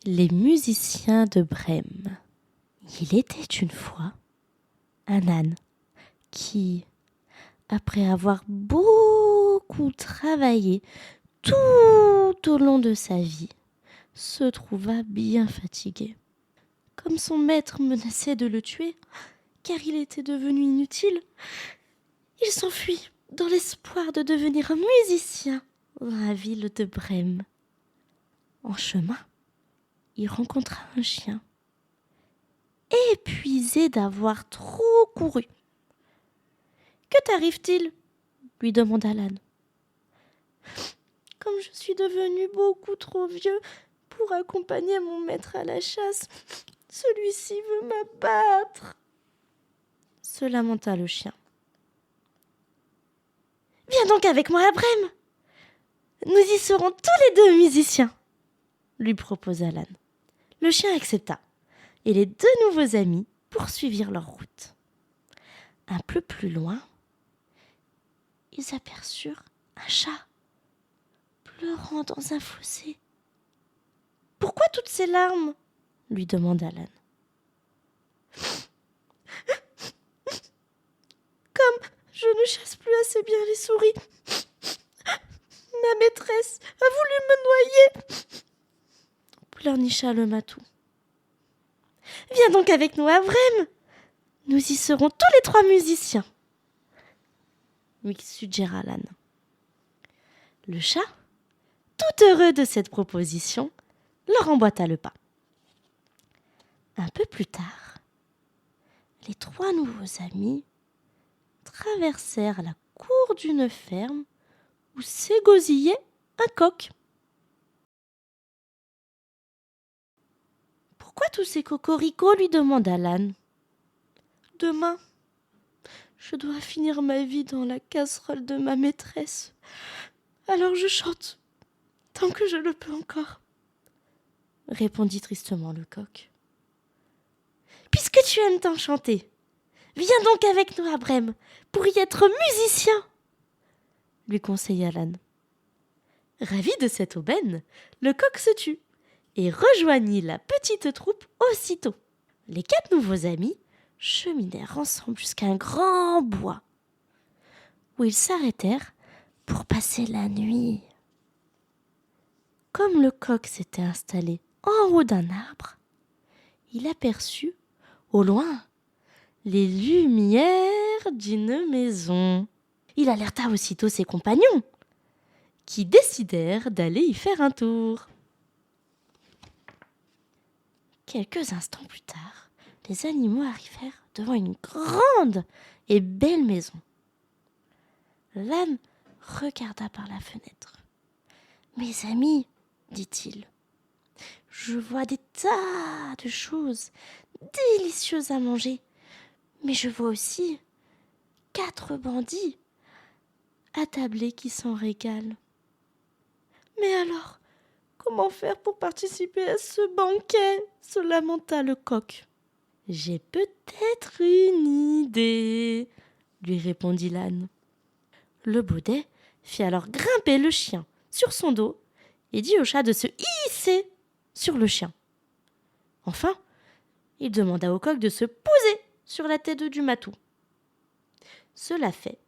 Les musiciens de Brême. Il était une fois un âne qui, après avoir beaucoup travaillé tout au long de sa vie, se trouva bien fatigué. Comme son maître menaçait de le tuer, car il était devenu inutile, il s'enfuit dans l'espoir de devenir un musicien dans la ville de Brême. En chemin, il rencontra un chien, épuisé d'avoir trop couru. « Que t'arrive-t-il » lui demanda l'âne. « Comme je suis devenu beaucoup trop vieux pour accompagner mon maître à la chasse, celui-ci veut m'abattre, » se lamenta le chien. « Viens donc avec moi à Brême. Nous y serons tous les deux musiciens, » lui proposa l'âne. Le chien accepta, et les deux nouveaux amis poursuivirent leur route. Un peu plus loin, ils aperçurent un chat pleurant dans un fossé. « Pourquoi toutes ces larmes ?» lui demanda l'âne. « Comme je ne chasse plus assez bien les souris, ma maîtresse a voulu me noyer, » pleurnicha le matou. « Viens donc avec nous à Brême. Nous y serons tous les trois musiciens, » lui suggéra l'âne. Le chat, tout heureux de cette proposition, leur emboîta le pas. Un peu plus tard, les trois nouveaux amis traversèrent la cour d'une ferme où s'égosillait un coq. « Pourquoi tous ces cocoricots ?» lui demanda l'âne. « Demain, je dois finir ma vie dans la casserole de ma maîtresse. Alors je chante, tant que je le peux encore, » répondit tristement le coq. « Puisque tu aimes tant chanter, viens donc avec nous à Brême pour y être musicien, » lui conseilla l'âne. Ravi de cette aubaine, le coq se tut et rejoignit la petite troupe aussitôt. Les quatre nouveaux amis cheminèrent ensemble jusqu'à un grand bois, où ils s'arrêtèrent pour passer la nuit. Comme le coq s'était installé en haut d'un arbre, il aperçut, au loin, les lumières d'une maison. Il alerta aussitôt ses compagnons, qui décidèrent d'aller y faire un tour. Quelques instants plus tard, les animaux arrivèrent devant une grande et belle maison. L'âne regarda par la fenêtre. « Mes amis, » dit-il, « je vois des tas de choses délicieuses à manger, mais je vois aussi 4 bandits attablés qui s'en régalent. Mais alors, comment faire pour participer à ce banquet ?» se lamenta le coq. « J'ai peut-être une idée, » lui répondit l'âne. Le baudet fit alors grimper le chien sur son dos et dit au chat de se hisser sur le chien. Enfin, il demanda au coq de se poser sur la tête du matou. Cela fait,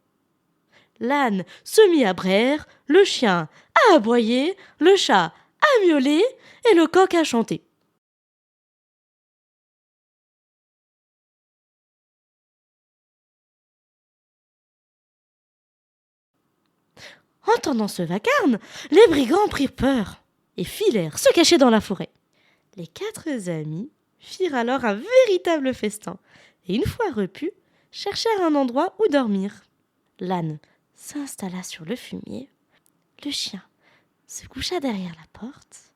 l'âne se mit à braire, le chien à aboyer, le chat à miauler et le coq à chanter. Entendant ce vacarme, les brigands prirent peur et filèrent se cacher dans la forêt. Les 4 amis firent alors un véritable festin et une fois repus, cherchèrent un endroit où dormir. L'âne s'installa sur le fumier, le chien se coucha derrière la porte,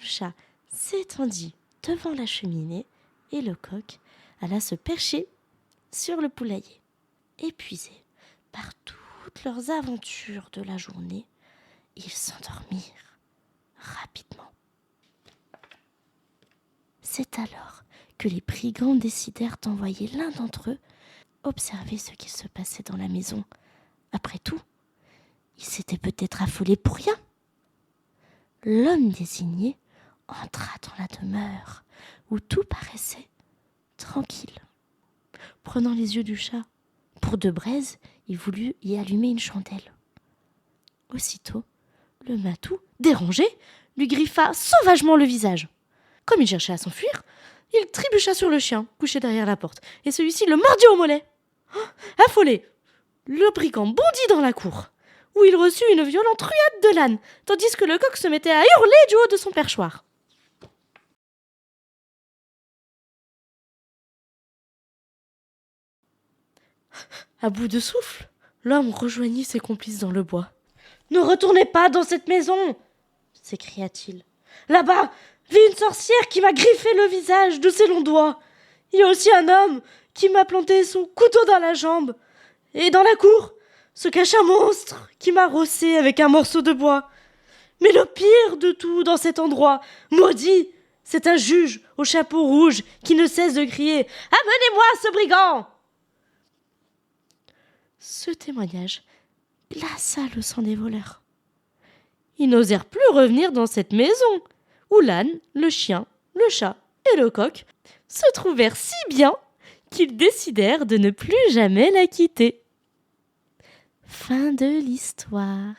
le chat s'étendit devant la cheminée et le coq alla se percher sur le poulailler. Épuisés par toutes leurs aventures de la journée, ils s'endormirent rapidement. C'est alors que les brigands décidèrent d'envoyer l'un d'entre eux observer ce qui se passait dans la maison. Après tout, ils s'étaient peut-être affolés pour rien. L'homme désigné entra dans la demeure où tout paraissait tranquille. Prenant les yeux du chat pour de braises, il voulut y allumer une chandelle. Aussitôt, le matou, dérangé, lui griffa sauvagement le visage. Comme il cherchait à s'enfuir, il trébucha sur le chien, couché derrière la porte, et celui-ci le mordit au mollet. Affolé, le brigand bondit dans la cour, où il reçut une violente ruade de l'âne, tandis que le coq se mettait à hurler du haut de son perchoir. À bout de souffle, l'homme rejoignit ses complices dans le bois. « Ne retournez pas dans cette maison !» s'écria-t-il. « Là-bas vit une sorcière qui m'a griffé le visage de ses longs doigts. Il y a aussi un homme qui m'a planté son couteau dans la jambe. Et dans la cour se cache un monstre qui m'a rossé avec un morceau de bois. Mais le pire de tout dans cet endroit, maudit, c'est un juge au chapeau rouge qui ne cesse de crier « Amenez-moi ce brigand !» Ce témoignage glaça le sang des voleurs. Ils n'osèrent plus revenir dans cette maison, où l'âne, le chien, le chat et le coq se trouvèrent si bien qu'ils décidèrent de ne plus jamais la quitter. Fin de l'histoire.